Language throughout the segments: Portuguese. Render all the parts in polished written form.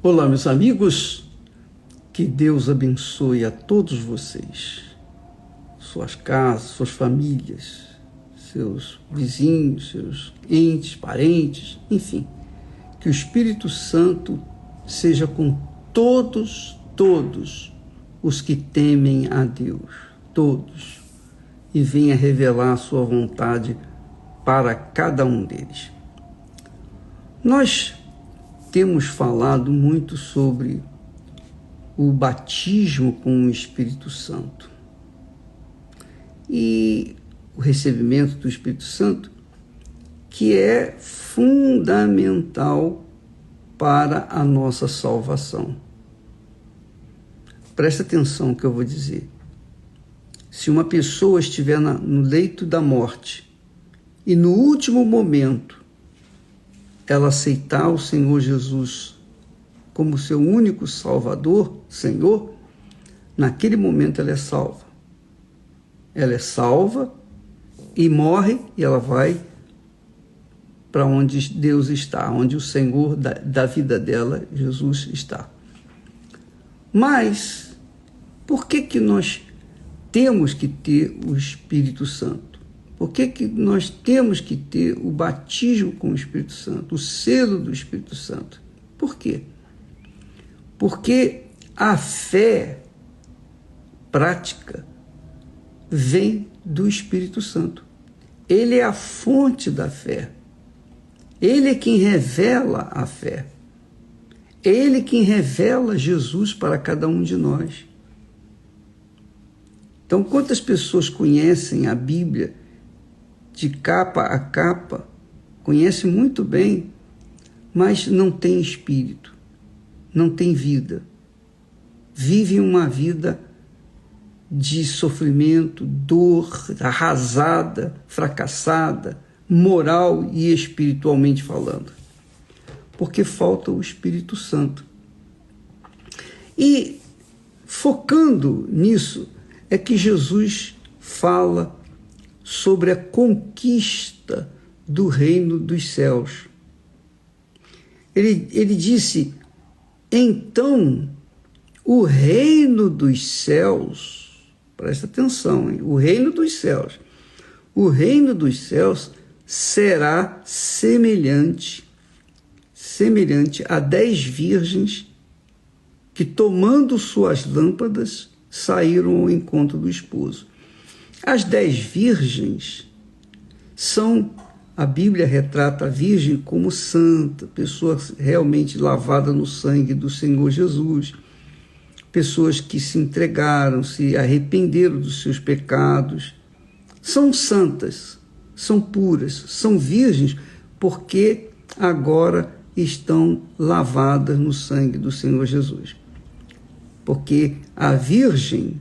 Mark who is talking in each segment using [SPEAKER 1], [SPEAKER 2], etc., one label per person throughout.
[SPEAKER 1] Olá, meus amigos, que Deus abençoe a todos vocês, suas casas, suas famílias, seus vizinhos, seus entes, parentes, enfim, que o Espírito Santo seja com todos os que temem a Deus, todos, e venha revelar a sua vontade para cada um deles. Nós temos falado muito sobre o batismo com o Espírito Santo e o recebimento do Espírito Santo, que é fundamental para a nossa salvação. Presta atenção no que eu vou dizer. Se uma pessoa estiver no leito da morte e no último momento ela aceitar o Senhor Jesus como seu único Salvador, Senhor, naquele momento ela é salva. Ela é salva e morre e ela vai para onde Deus está, onde o Senhor da vida dela, Jesus, está. Mas por que nós temos que ter o Espírito Santo? Por que nós temos que ter o batismo com o Espírito Santo, o selo do Espírito Santo? Por quê? Porque a fé prática vem do Espírito Santo. Ele é a fonte da fé. Ele é quem revela a fé. Ele é quem revela Jesus para cada um de nós. Então, quantas pessoas conhecem a Bíblia de capa a capa, conhece muito bem, mas não tem espírito, não tem vida. Vive uma vida de sofrimento, dor, arrasada, fracassada, moral e espiritualmente falando. Porque falta o Espírito Santo. E focando nisso, é que Jesus fala sobre a conquista do reino dos céus. Ele disse, então, o reino dos céus, presta atenção, hein? O reino dos céus será semelhante a 10 virgens que, tomando suas lâmpadas, saíram ao encontro do esposo. As 10 virgens a Bíblia retrata a virgem como santa, pessoa realmente lavada no sangue do Senhor Jesus, pessoas que se entregaram, se arrependeram dos seus pecados, são santas, são puras, são virgens, porque agora estão lavadas no sangue do Senhor Jesus. Porque a virgem,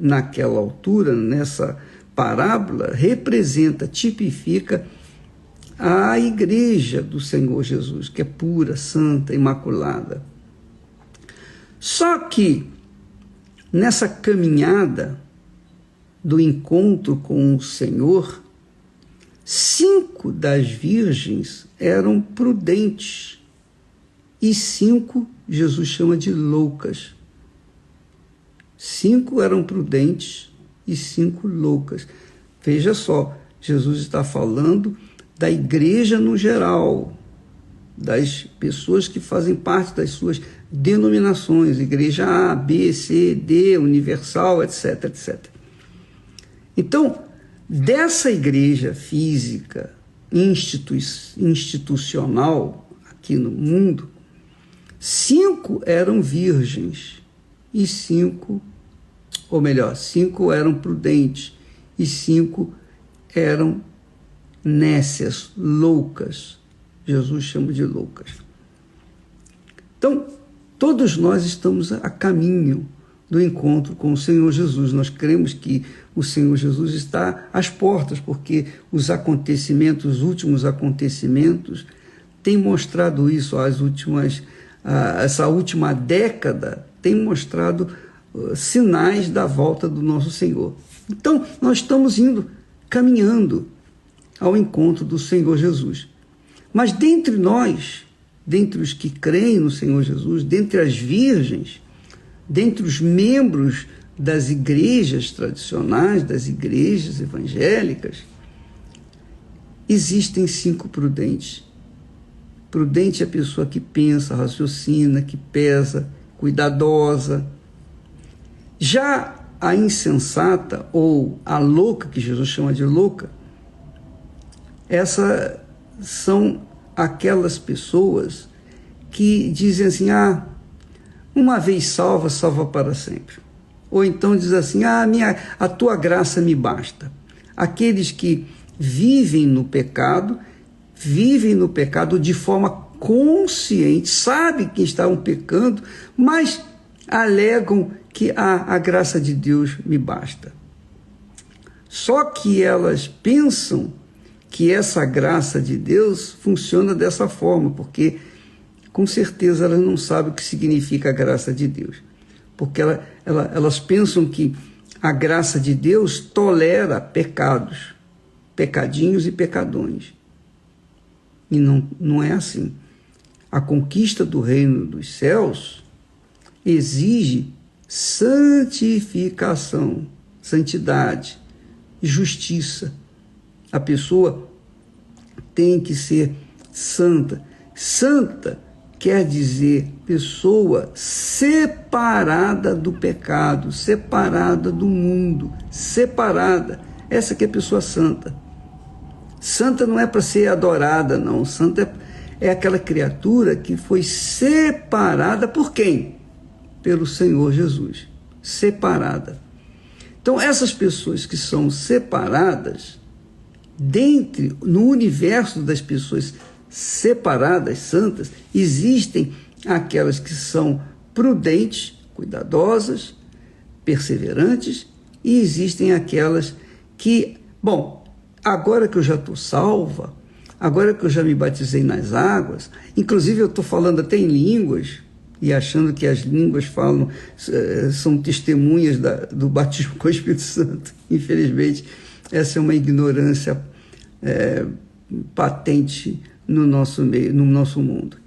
[SPEAKER 1] naquela altura, nessa parábola, representa, tipifica a igreja do Senhor Jesus, que é pura, santa, imaculada. Só que, nessa caminhada do encontro com o Senhor, 5 das virgens eram prudentes e 5 Jesus chama de loucas. 5 eram prudentes e 5 loucas. Veja só, Jesus está falando da igreja no geral, das pessoas que fazem parte das suas denominações, igreja A, B, C, D, universal, etc, etc. Então, dessa igreja física, institucional, aqui no mundo, 5 eram virgens e 5 eram prudentes e 5 eram nécias, loucas. Jesus chama de loucas. Então, todos nós estamos a caminho do encontro com o Senhor Jesus. Nós cremos que o Senhor Jesus está às portas, porque os últimos acontecimentos têm mostrado isso. Essa última década tem mostrado sinais da volta do nosso Senhor. Então, nós estamos caminhando ao encontro do Senhor Jesus. Mas dentre nós, dentre os que creem no Senhor Jesus, dentre as virgens, dentre os membros das igrejas tradicionais, das igrejas evangélicas, existem 5 prudentes. Prudente é a pessoa que pensa, raciocina, que pesa, cuidadosa. Já a insensata, ou a louca, que Jesus chama de louca, essas são aquelas pessoas que dizem assim, uma vez salva, salva para sempre. Ou então diz assim, a tua graça me basta. Aqueles que vivem no pecado de forma consciente, sabem que estavam pecando, mas alegam que a graça de Deus me basta. Só que elas pensam que essa graça de Deus funciona dessa forma, porque com certeza elas não sabem o que significa a graça de Deus. Porque elas pensam que a graça de Deus tolera pecados, pecadinhos e pecadões. E não é assim. A conquista do reino dos céus exige santificação, santidade, justiça. A pessoa tem que ser santa. Santa quer dizer pessoa separada do pecado, separada do mundo, separada. Essa que é a pessoa santa. Santa não é para ser adorada, não. Santa é aquela criatura que foi separada por quem? Pelo Senhor Jesus. Separada. Então, essas pessoas que são separadas, no universo das pessoas separadas, santas, existem aquelas que são prudentes, cuidadosas, perseverantes, e existem aquelas que, agora que eu já estou salva, agora que eu já me batizei nas águas, inclusive eu estou falando até em línguas, e achando que as línguas são testemunhas do batismo com o Espírito Santo. Infelizmente, essa é uma ignorância patente no nosso meio, no nosso mundo.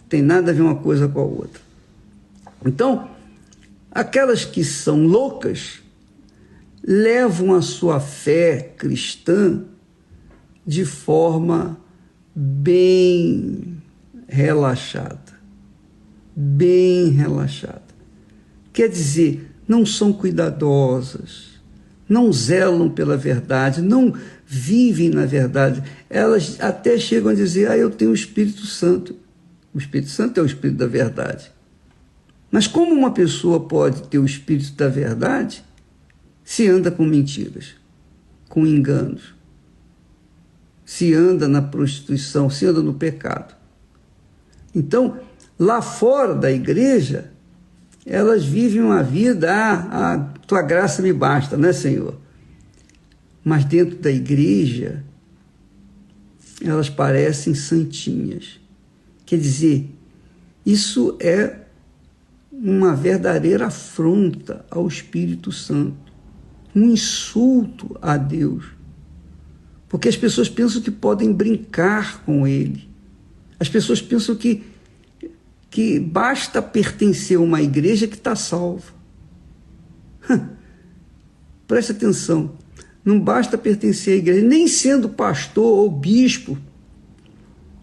[SPEAKER 1] Tem nada a ver uma coisa com a outra. Então, aquelas que são loucas levam a sua fé cristã de forma bem relaxada. Bem relaxada. Quer dizer, não são cuidadosas, não zelam pela verdade, não vivem na verdade. Elas até chegam a dizer, eu tenho o Espírito Santo. O Espírito Santo é o Espírito da verdade. Mas como uma pessoa pode ter o Espírito da verdade se anda com mentiras, com enganos, se anda na prostituição, se anda no pecado? Então, lá fora da igreja, elas vivem uma vida, a tua graça me basta, né, Senhor? Mas dentro da igreja, elas parecem santinhas. Quer dizer, isso é uma verdadeira afronta ao Espírito Santo, um insulto a Deus, porque as pessoas pensam que podem brincar com Ele. As pessoas pensam que basta pertencer a uma igreja que está salva. Preste atenção, não basta pertencer à igreja, nem sendo pastor ou bispo,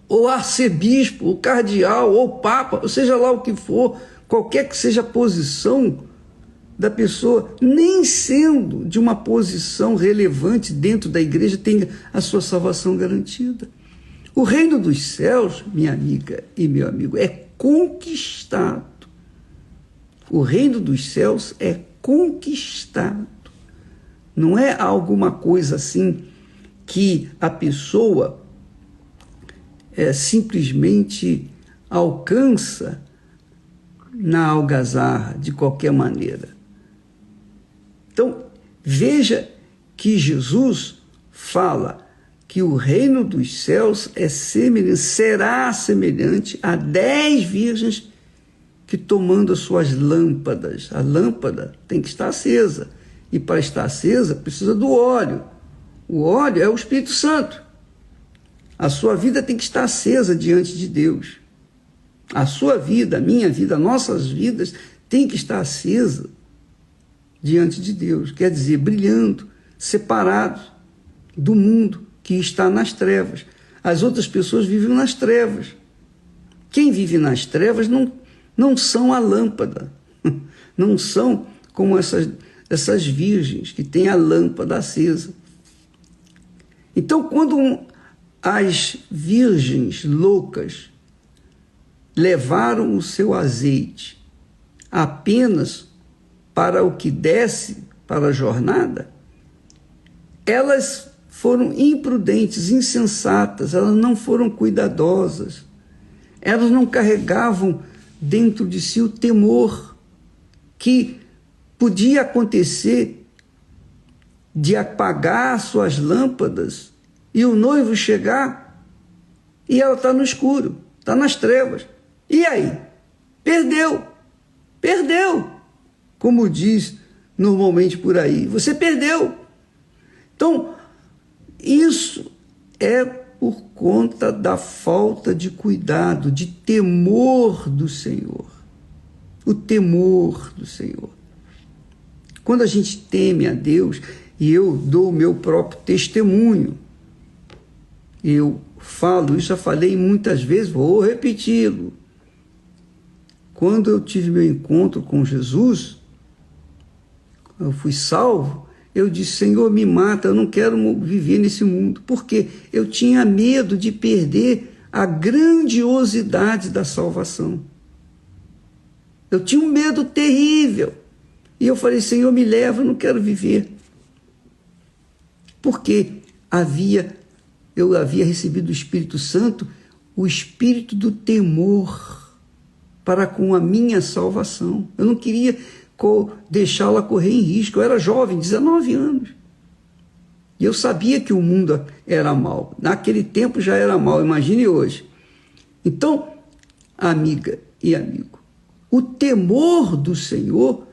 [SPEAKER 1] ou arcebispo, ou cardeal, ou papa, ou seja lá o que for, qualquer que seja a posição da pessoa, nem sendo de uma posição relevante dentro da igreja, tem a sua salvação garantida. O reino dos céus, minha amiga e meu amigo, é conquistado. O reino dos céus é conquistado. Não é alguma coisa assim que a pessoa simplesmente alcança na algazarra, de qualquer maneira. Então, veja que Jesus fala que o reino dos céus será semelhante a 10 virgens que, tomando as suas lâmpadas, a lâmpada tem que estar acesa, e para estar acesa precisa do óleo. O óleo é o Espírito Santo. A sua vida tem que estar acesa diante de Deus. A sua vida, a minha vida, nossas vidas tem que estar acesa diante de Deus. Quer dizer, brilhando, separados do mundo que está nas trevas. As outras pessoas vivem nas trevas. Quem vive nas trevas não são a lâmpada, não são como essas virgens que têm a lâmpada acesa. Então, quando as virgens loucas levaram o seu azeite apenas para o que desce para a jornada, elas foram imprudentes, insensatas, elas não foram cuidadosas, elas não carregavam dentro de si o temor que podia acontecer de apagar suas lâmpadas e o noivo chegar e ela está no escuro, está nas trevas. E aí? Perdeu, como diz normalmente por aí, você perdeu. Então, isso é por conta da falta de cuidado, de temor do Senhor. O temor do Senhor. Quando a gente teme a Deus, e eu dou o meu próprio testemunho, eu falo, isso já falei muitas vezes, vou repeti-lo. Quando eu tive meu encontro com Jesus, eu fui salvo, eu disse, Senhor, me mata, eu não quero viver nesse mundo. Porque eu tinha medo de perder a grandiosidade da salvação. Eu tinha um medo terrível. E eu falei, Senhor, me leva, eu não quero viver. Porque eu havia recebido do Espírito Santo, o espírito do temor para com a minha salvação. Eu não queria deixá-la correr em risco. Eu era jovem, 19 anos. E eu sabia que o mundo era mau. Naquele tempo já era mau, imagine hoje. Então, amiga e amigo, o temor do Senhor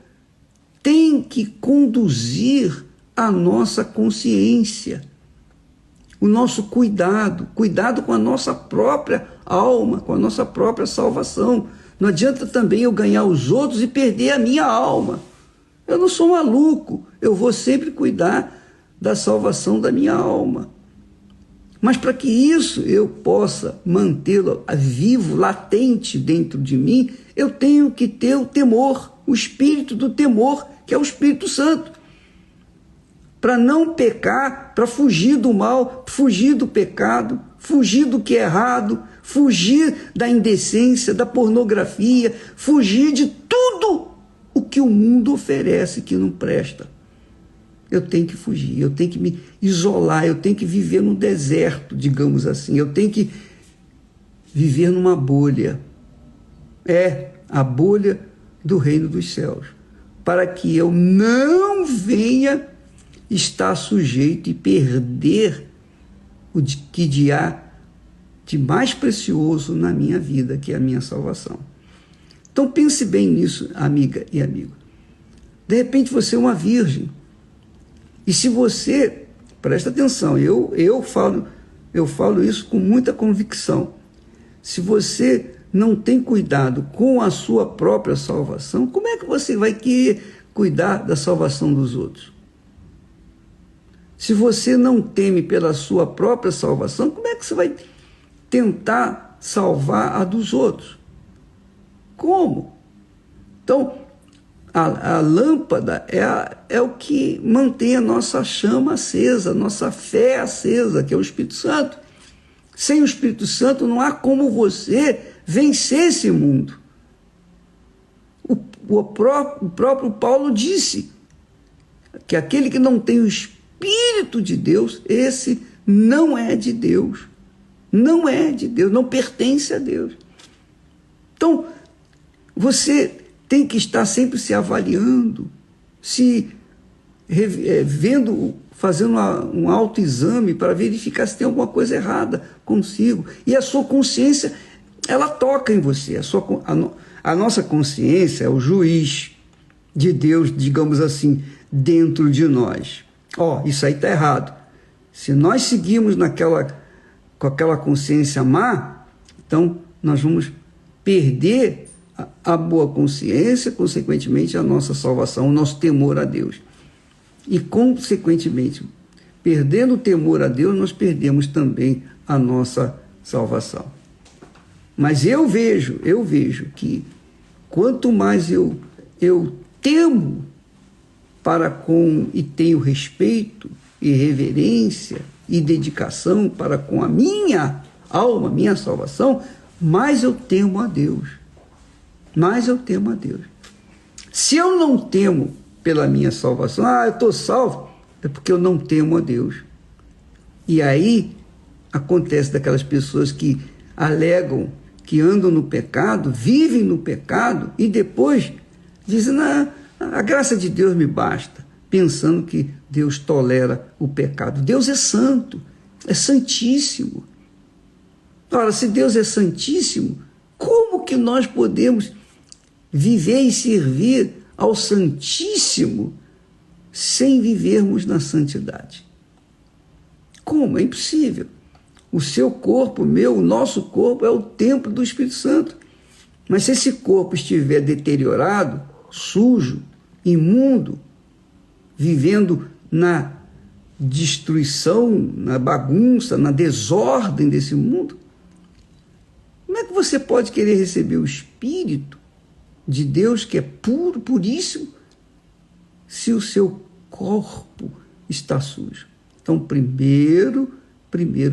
[SPEAKER 1] tem que conduzir a nossa consciência, o nosso cuidado com a nossa própria alma, com a nossa própria salvação. Não adianta também eu ganhar os outros e perder a minha alma. Eu não sou maluco, eu vou sempre cuidar da salvação da minha alma. Mas para que isso eu possa mantê-lo vivo, latente dentro de mim, eu tenho que ter o temor, o espírito do temor, que é o Espírito Santo. Para não pecar, para fugir do mal, fugir do pecado, fugir do que é errado, fugir da indecência, da pornografia, fugir de tudo o que o mundo oferece que não presta. Eu tenho que fugir, eu tenho que me isolar, eu tenho que viver no deserto, digamos assim, eu tenho que viver numa bolha. A bolha do reino dos céus, para que eu não venha estar sujeito e perder o que há de mais precioso na minha vida, que é a minha salvação. Então pense bem nisso, amiga e amigo. De repente você é uma virgem. E se você, presta atenção, eu falo isso com muita convicção. Se você não tem cuidado com a sua própria salvação, como é que você vai querer cuidar da salvação dos outros? Se você não teme pela sua própria salvação, como é que você vai tentar salvar a dos outros? Como? Então, a lâmpada é o que mantém a nossa chama acesa, a nossa fé acesa, que é o Espírito Santo. Sem o Espírito Santo não há como você vencer esse mundo. O próprio Paulo disse que aquele que não tem o Espírito de Deus, esse não é de Deus. Não é de Deus, não pertence a Deus. Então, você tem que estar sempre se avaliando, se vendo, fazendo um autoexame para verificar se tem alguma coisa errada consigo. E a sua consciência, ela toca em você. A nossa consciência é o juiz de Deus, digamos assim, dentro de nós. Isso aí está errado. Se nós seguirmos com aquela consciência má, então nós vamos perder a boa consciência, consequentemente a nossa salvação, o nosso temor a Deus. E, consequentemente, perdendo o temor a Deus, nós perdemos também a nossa salvação. Mas eu vejo que quanto mais eu temo para com e tenho respeito e reverência e dedicação para com a minha alma, minha salvação, mais eu temo a Deus. Mais eu temo a Deus. Se eu não temo pela minha salvação, eu estou salvo, é porque eu não temo a Deus. E aí acontece daquelas pessoas que alegam que andam no pecado, vivem no pecado e depois dizem, a graça de Deus me basta, pensando que Deus tolera o pecado. Deus é santo, é santíssimo. Ora, se Deus é santíssimo, como que nós podemos viver e servir ao Santíssimo sem vivermos na santidade? Como? É impossível. O seu corpo, o nosso corpo é o templo do Espírito Santo. Mas se esse corpo estiver deteriorado, sujo, imundo, vivendo na destruição, na bagunça, na desordem desse mundo, como é que você pode querer receber o Espírito de Deus, que é puro, puríssimo, se o seu corpo está sujo? Então, primeiro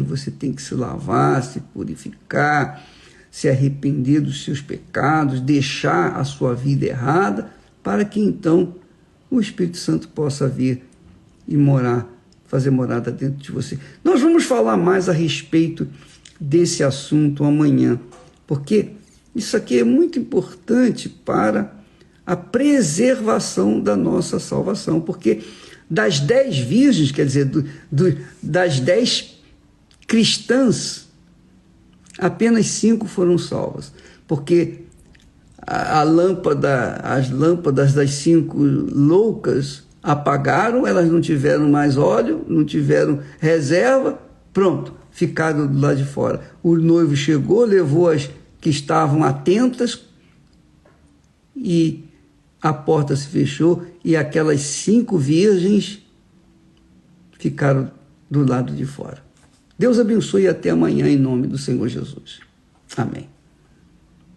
[SPEAKER 1] você tem que se lavar, se purificar, se arrepender dos seus pecados, deixar a sua vida errada, para que então o Espírito Santo possa vir e fazer morada dentro de você. Nós vamos falar mais a respeito desse assunto amanhã, porque isso aqui é muito importante para a preservação da nossa salvação, porque das 10 virgens, quer dizer, das 10 cristãs, apenas 5 foram salvas, porque as lâmpadas das 5 loucas apagaram, elas não tiveram mais óleo, não tiveram reserva, pronto, ficaram do lado de fora. O noivo chegou, levou as que estavam atentas e a porta se fechou e aquelas 5 virgens ficaram do lado de fora. Deus abençoe e até amanhã em nome do Senhor Jesus. Amém.